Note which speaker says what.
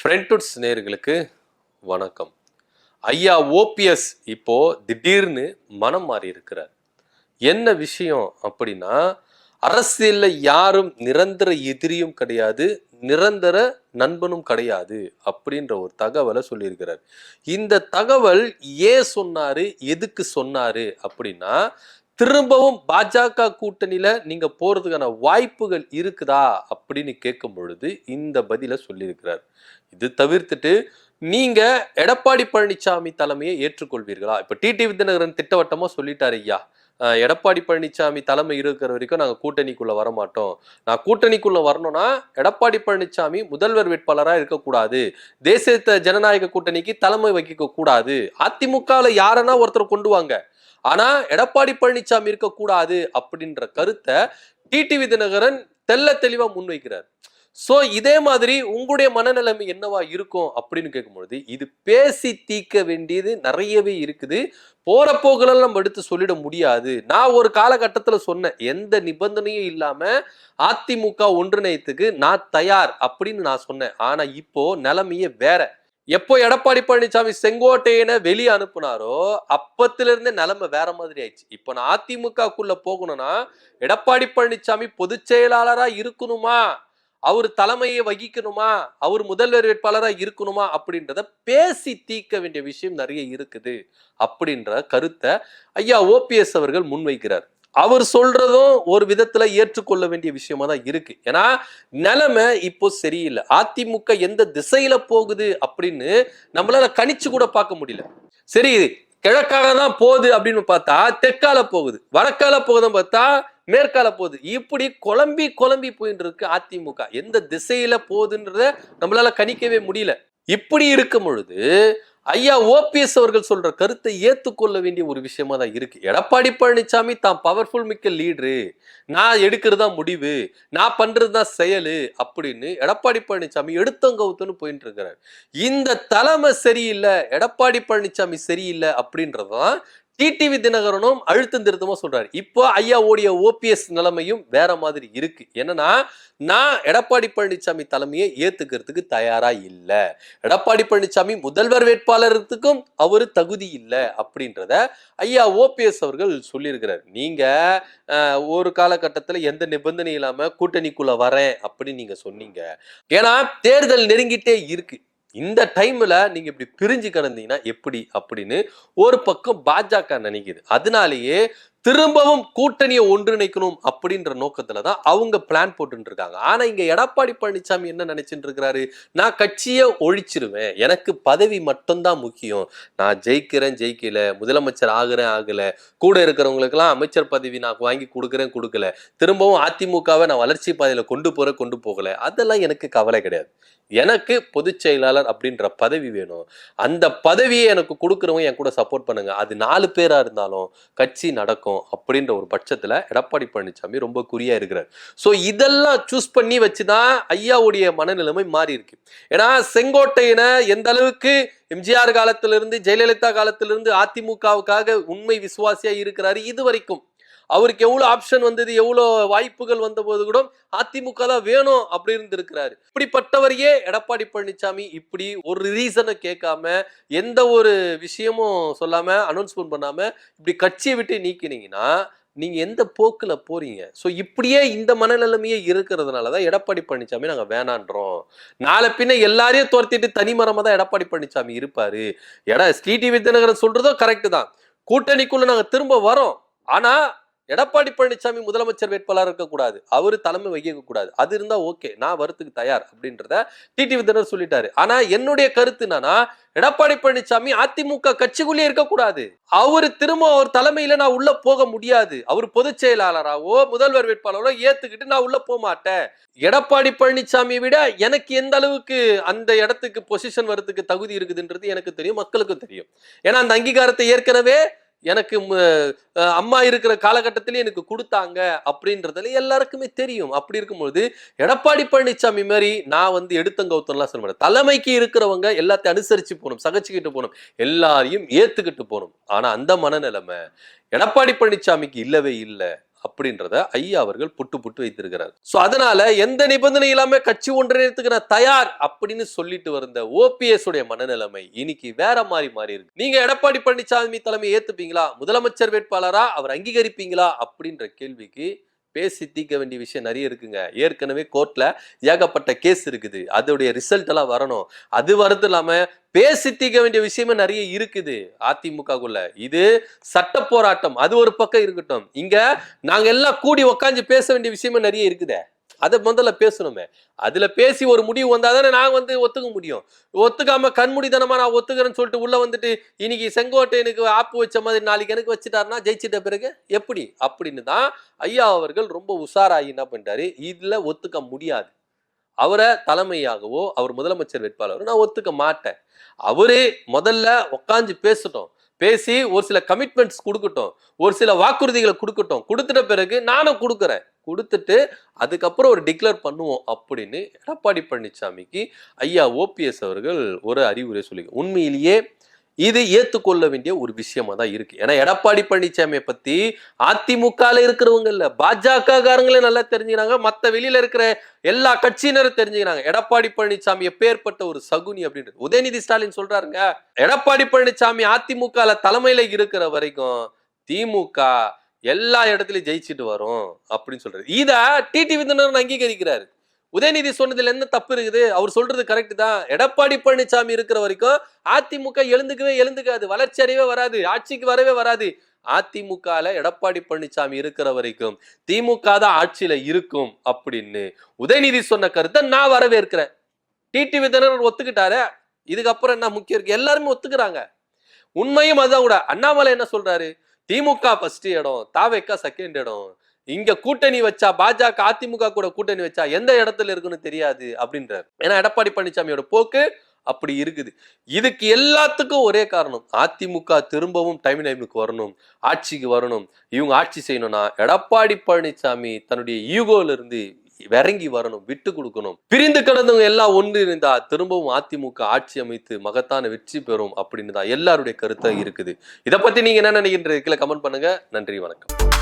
Speaker 1: ஃப்ரெண்ட்வுட்ஸ் நேயர்களுக்கு வணக்கம். ஐயா ஓபிஎஸ் இப்போ திடீர்னு மனம் மாறி இருக்கிறார். என்ன விஷயம் அப்படின்னா, அரசியல்ல யாரும் நிரந்தர எதிரியும் கிடையாது, நிரந்தர நண்பனும் கிடையாது அப்படின்ற ஒரு தகவலை சொல்லியிருக்கிறார். இந்த தகவல் ஏன் சொன்னாரு, எதுக்கு சொன்னாரு அப்படின்னா, திரும்பவும் பாஜக கூட்டணியில நீங்க போறதுக்கான வாய்ப்புகள் இருக்குதா அப்படின்னு கேட்கும் பொழுது இந்த பதில சொல்லியிருக்கிறார். இது தவிர்த்துட்டு நீங்க எடப்பாடி பழனிசாமி தலைமையை ஏற்றுக்கொள்வீர்களா? இப்ப டிடிவி தினகரன் திட்டவட்டமா சொல்லிட்டாரு ஐயா, எடப்பாடி பழனிசாமி தலைமை இருக்கிற வரைக்கும் நாங்க கூட்டணிக்குள்ள வரமாட்டோம். நான் கூட்டணிக்குள்ள வரணும்னா எடப்பாடி பழனிசாமி முதல்வர் வேட்பாளரா இருக்கக்கூடாது, தேசிய ஜனநாயக கூட்டணிக்கு தலைமை வகிக்க கூடாது, அதிமுகல யாரனா ஒருத்தர் கொண்டு வாங்க, ஆனா எடப்பாடி பழனிசாமி இருக்கக்கூடாது அப்படின்ற கருத்தை டிடிவி தினகரன் தெல்ல தெளிவா முன்வைக்கிறார். சோ இதே மாதிரி உங்களுடைய மனநிலைமை என்னவா இருக்கும் அப்படின்னு கேட்கும்பொழுது, இது பேசி தீர்க்க வேண்டியது நிறையவே இருக்குது. போற போக்குல நம்ம எடுத்து சொல்லிட முடியாது. நான் ஒரு காலகட்டத்துல சொன்னேன், எந்த நிபந்தனையும் இல்லாம அதிமுக ஒன்றிணையத்துக்கு நான் தயார் அப்படின்னு நான் சொன்னேன். ஆனா இப்போ நிலைமையே வேற. எப்போ எடப்பாடி பழனிசாமி செங்கோட்டையனை வெளியே அனுப்புனாரோ அப்பத்துல இருந்தே நிலைமை வேற மாதிரி ஆயிடுச்சு. இப்போ நான் அதிமுகக்குள்ள போகணும்னா எடப்பாடி பழனிசாமி பொதுச் செயலாளரா இருக்கணுமா, அவர் தலைமையை வகிக்கணுமா, அவர் முதல்வர் வேட்பாளரா இருக்கணுமா அப்படின்றத பேசி தீர்க்க வேண்டிய விஷயம் நிறைய இருக்குது அப்படின்ற கருத்தை ஐயா ஓபிஎஸ் அவர்கள் முன்வைக்கிறார். அவர் சொல்றதும் ஒரு விதத்துல ஏற்றுக்கொள்ள வேண்டிய விஷயமா தான் இருக்கு. ஏன்னா நிலைமை இப்போ சரியில்லை. அதிமுக எந்த திசையில போகுது அப்படின்னு நம்மளால கணிச்சு கூட பார்க்க முடியல. சரி, கிழக்கால தான் போகுது அப்படின்னு பார்த்தா தெற்கால போகுது, வடக்கால போகுதுன்னு பார்த்தா மேற்கால போகுது. இப்படி குழம்பி குழம்பி போயிட்டு இருக்கு அதிமுக. எந்த திசையில போகுதுன்றத நம்மளால கணிக்கவே முடியல. இப்படி இருக்கும் பொழுது ஐயா ஓபிஎஸ் அவர்கள் சொல்ற கருத்தை ஏத்துக்கொள்ள வேண்டிய ஒரு விஷயமா தான் இருக்கு. எடப்பாடி பழனிசாமி தான் பவர்ஃபுல் மிக்க லீடரு, நான் எடுக்கிறதா முடிவு, நான் பண்றதுதான் செயலு அப்படின்னு எடப்பாடி பழனிசாமி எடுத்தங்கவுத்துன்னு போயிட்டு இருக்கிறார். இந்த தலைமை சரியில்லை, எடப்பாடி பழனிசாமி சரியில்லை அப்படின்றதான் டிடிவி தினகரனும் அழுத்தம் திருத்தமா சொல்றாரு. இப்போ ஐயா ஓடிய ஓபிஎஸ் நிலைமையும் வேற மாதிரி இருக்கு. என்னன்னா, நான் எடப்பாடி பழனிசாமி தலைமையை ஏத்துக்கிறதுக்கு தயாரா இல்ல, எடப்பாடி பழனிசாமி முதல்வர் வேட்பாளருக்கும் அவரு தகுதி இல்லை அப்படின்றத ஐயா ஓபிஎஸ் அவர்கள் சொல்லியிருக்கிறார். நீங்க ஒரு காலகட்டத்துல எந்த நிபந்தனை இல்லாம கூட்டணிக்குள்ள வரேன் அப்படின்னு நீங்க சொன்னீங்க. ஏன்னா தேர்தல் நெருங்கிட்டே இருக்கு. இந்த டைம்ல நீங்க இப்படி பிரிஞ்சு கிடந்தீங்கன்னா எப்படி அப்படின்னு ஒரு பக்கம் பாஜக நினைக்குது. அதனாலேயே திரும்பவும் கூட்டணியை ஒன்றிணைக்கணும் அப்படின்ற நோக்கத்துலதான் அவங்க பிளான் போட்டு இருக்காங்க. ஆனா இங்க எடப்பாடி பழனிசாமி என்ன நினைச்சிட்டு இருக்கிறாரு, நான் கட்சியை ஒழிச்சிருவேன், எனக்கு பதவி மட்டும்தான் முக்கியம், நான் ஜெயிக்கிறேன் ஜெயிக்கல, முதலமைச்சர் ஆகுறேன் ஆகல, கூட இருக்கிறவங்களுக்கு எல்லாம் அமைச்சர் பதவி நான் வாங்கி கொடுக்குறேன் கொடுக்கல, திரும்பவும் அதிமுகவை நான் வளர்ச்சி பாதையில கொண்டு போறேன் கொண்டு போகல, அதெல்லாம் எனக்கு கவலை கிடையாது. எனக்கு பொதுச் செயலாளர் அப்படின்ற பதவி வேணும். அந்த பதவியை எனக்கு கொடுக்குறவங்க என் கூட சப்போர்ட் பண்ணுங்க, அது 4 பேரா இருந்தாலும் கட்சி நடக்கும் அப்படின்ற ஒரு பட்சத்துல எடப்பாடி பழனிசாமி ரொம்ப குறியா இருக்கிறார். சோ இதெல்லாம் சூஸ் பண்ணி வச்சுதான் ஐயாவுடைய மனநிலைமை மாறி இருக்கு. ஏன்னா செங்கோட்டையனை எந்த அளவுக்கு எம்ஜிஆர் காலத்திலிருந்து ஜெயலலிதா காலத்திலிருந்து அதிமுகவுக்காக உண்மை விசுவாசியா இருக்கிறாரு, இது வரைக்கும் அவருக்கு எவ்வளவு ஆப்ஷன் வந்தது, எவ்வளவு வாய்ப்புகள் வந்த போது கூட அதிமுக தான் வேணும் அப்படி இருந்து இருக்கிறாரு. இப்படிப்பட்டவரையே எடப்பாடி பழனிசாமி இப்படி ஒரு ரீசனை கேட்காம, எந்த ஒரு விஷயமும் சொல்லாம, அனௌன்ஸ்மெண்ட் பண்ணாம இப்படி கட்சியை விட்டு நீக்கினீங்கன்னா நீங்க எந்த போக்குல போறீங்க? சோ இப்படியே இந்த மனநிலைமையே இருக்கிறதுனாலதான் எடப்பாடி பழனிசாமி நாங்க வேணான்றோம். நாளை பின்ன எல்லாரையும் துரத்திட்டு தனிமரமா தான் எடப்பாடி பழனிசாமி இருப்பாரு. டிடிவி தினகரன் சொல்றதோ கரெக்ட் தான், கூட்டணிக்குள்ள நாங்க திரும்ப வரோம், ஆனா எடப்பாடி பழனிசாமி முதலமைச்சர் வேட்பாளர் இருக்கக்கூடாது, அவரு தலைமை வகிக்க கூடாது, அது இருந்தா ஓகே, நான் வரத்துக்கு தயார் அப்படின்றத டிடிவி தினகரன் சொல்லிட்டாரு. ஆனா என்னுடைய கருத்து என்னன்னா, எடப்பாடி பழனிசாமி அதிமுக கட்சிக்குள்ளே இருக்கக்கூடாது, அவரு திரும்ப அவர் தலைமையில நான் உள்ள போக முடியாது, அவர் பொதுச் செயலாளராவோ முதல்வர் வேட்பாளரோ ஏத்துக்கிட்டு நான் உள்ள போக மாட்டேன். எடப்பாடி பழனிசாமியை விட எனக்கு எந்த அளவுக்கு அந்த இடத்துக்கு பொசிஷன் வரதுக்கு தகுதி இருக்குதுன்றது எனக்கு தெரியும், மக்களுக்கும் தெரியும். ஏன்னா அந்த அங்கீகாரத்தை ஏற்கனவே எனக்கு அம்மா இருக்கிற காலகட்டத்திலே எனக்கு கொடுத்தாங்க அப்படின்றதுல எல்லாருக்குமே தெரியும். அப்படி இருக்கும்போது எடப்பாடி பழனிசாமி மாதிரி நான் எடுத்தங்கவுத்தம்லாம் சொல்ல மாட்டேன். தலைமைக்கு இருக்கிறவங்க எல்லாத்தையும் அனுசரிச்சு போகணும், சகிச்சுக்கிட்டு போகணும், எல்லாரையும் ஏத்துக்கிட்டு போகணும். ஆனா அந்த மனநிலைமை எடப்பாடி பழனிசாமிக்கு இல்லவே இல்லை. அப்படின்றத ஐயா அவர்கள் புட்டு புட்டு வைத்திருக்கிறார். சோ அதனால எந்த நிபந்தனை இல்லாம கட்சி ஒன்றிணைத்துக்கு நான் தயார் அப்படின்னு சொல்லிட்டு வந்த ஓபிஎஸ் உடைய மனநிலைமை இன்னைக்கு வேற மாறி இருக்கு. நீங்க எடப்பாடி பழனிசாமி தலைமை ஏத்துப்பீங்களா, முதலமைச்சர் வேட்பாளரா அவர் அங்கீகரிப்பீங்களா அப்படின்ற கேள்விக்கு பேசி தீர்க்க வேண்டிய விஷயம் நிறைய இருக்குங்க. ஏற்கனவே கோர்ட்ல ஏகப்பட்ட கேஸ் இருக்குது. அதோடைய ரிசல்ட் எல்லாம் வரணும். அது வரது இல்லாம பேசி தீர்க்க வேண்டிய விஷயமே நிறைய இருக்குது அதிமுகக்குள்ள. இது சட்ட போராட்டம், அது ஒரு பக்கம் இருக்கட்டும். இங்க நாங்க எல்லாம் கூடி உக்காந்து பேச வேண்டிய விஷயமே நிறைய இருக்குதே. அதை முதல்ல பேசணுமே. அதுல பேசி ஒரு முடிவு வந்தாதானே நாங்க ஒத்துக்க முடியும். ஒத்துக்காம கண்மூடித்தனமா நான் ஒத்துக்கிறேன்னு சொல்லிட்டு உள்ள வந்துட்டு இன்னைக்கு செங்கோட்டையனுக்கு ஆப்பு வச்ச மாதிரி நாளைக்கு எனக்கு வச்சுட்டாருன்னா ஜெயிச்சிட்ட பிறகு எப்படி அப்படின்னு தான் ஐயா அவர்கள் ரொம்ப உஷாராகி என்ன பண்ணிட்டாரு, இதுல ஒத்துக்க முடியாது. அவரை தலைமையாகவோ அவர் முதலமைச்சர் வேட்பாளரோ நான் ஒத்துக்க மாட்டேன். அவரே முதல்ல உட்காந்து பேசட்டும், பேசி ஒரு சில கமிட்மெண்ட்ஸ் கொடுக்கட்டும், ஒரு சில வாக்குறுதிகளை கொடுக்கட்டும், கொடுத்துட்ட பிறகு நானும் கொடுக்குறேன், கொடுத்துட்டு அதுக்கப்புறம் ஒரு டிக்ளேர் பண்ணுவோம் அப்படின்னு எடப்பாடி பழனிசாமிக்கு ஐயா ஓபிஎஸ் அவர்கள் ஒரு அறிவுரை சொல்லி உண்மையிலேயே இது ஏத்துக்கொள்ள வேண்டிய ஒரு விஷயமா தான் இருக்கு. ஏன்னா எடப்பாடி பழனிசாமியை பத்தி அதிமுகல இருக்கிறவங்க இல்ல, பாஜக காரங்களே நல்லா தெரிஞ்சுக்கிறாங்க, மத்த வெளியில இருக்கிற எல்லா கட்சியினரும் தெரிஞ்சுக்கிறாங்க எடப்பாடி பழனிசாமி எப்பேற்பட்ட ஒரு சகுனி அப்படின்றது. உதயநிதி ஸ்டாலின் சொல்றாருங்க, எடப்பாடி பழனிசாமி அதிமுகல தலைமையில இருக்கிற வரைக்கும் திமுக எல்லா இடத்துலயும் ஜெயிச்சுட்டு வரும் அப்படின்னு சொல்றாரு. இத டிடிவி தினகரன் அங்கீகரிக்கிறாரு. உதயநிதி சொன்னதுல என்ன தப்பு இருக்குது, அவர் சொல்றது கரெக்ட் தான். எடப்பாடி பழனிசாமி இருக்கிற வரைக்கும் அதிமுக எழுந்துக்காது, வளர்ச்சி அடையவே வராது, ஆட்சிக்கு வரவே வராது. அதிமுகல எடப்பாடி பழனிசாமி இருக்கிற வரைக்கும் திமுக தான் ஆட்சியில இருக்கும் அப்படின்னு உதயநிதி சொன்ன கருத்தை நான் வரவேற்கிறேன். டிடிவி தினகரன் ஒத்துக்கிட்டாரு. இதுக்கப்புறம் என்ன முக்கியம் இருக்கு, எல்லாருமே ஒத்துக்கிறாங்க. உண்மையும் அதுதான் கூட. அண்ணாமலை என்ன சொல்றாரு, திமுக ஃபர்ஸ்ட் இடம், தாவேக்கா செகண்ட் இடம், இங்க கூட்டணி வச்சா பாஜக அதிமுக கூட கூட்டணி வச்சா எந்த இடத்துல இருக்குன்னு தெரியாது அப்படின்றாரு. ஏன்னா எடப்பாடி பழனிசாமியோட போக்கு அப்படி இருக்குது. இதுக்கு எல்லாத்துக்கும் ஒரே காரணம், அதிமுக திரும்பவும் டைமுக்கு வரணும், ஆட்சிக்கு வரணும். இவங்க ஆட்சி செய்யணும்னா எடப்பாடி பழனிசாமி தன்னுடைய ஈகோல இருந்து இறங்கி வரணும், விட்டு கொடுக்கணும். பிரிந்து கிடந்தவங்க எல்லாம் ஒன்று இருந்தா திரும்பவும் அதிமுக ஆட்சி அமைத்து மகத்தான வெற்றி பெறும் அப்படின்னு தான் எல்லாருடைய கருத்தா இருக்குது. இதை பத்தி நீங்க என்ன நினைக்கின்ற கமெண்ட் பண்ணுங்க. நன்றி, வணக்கம்.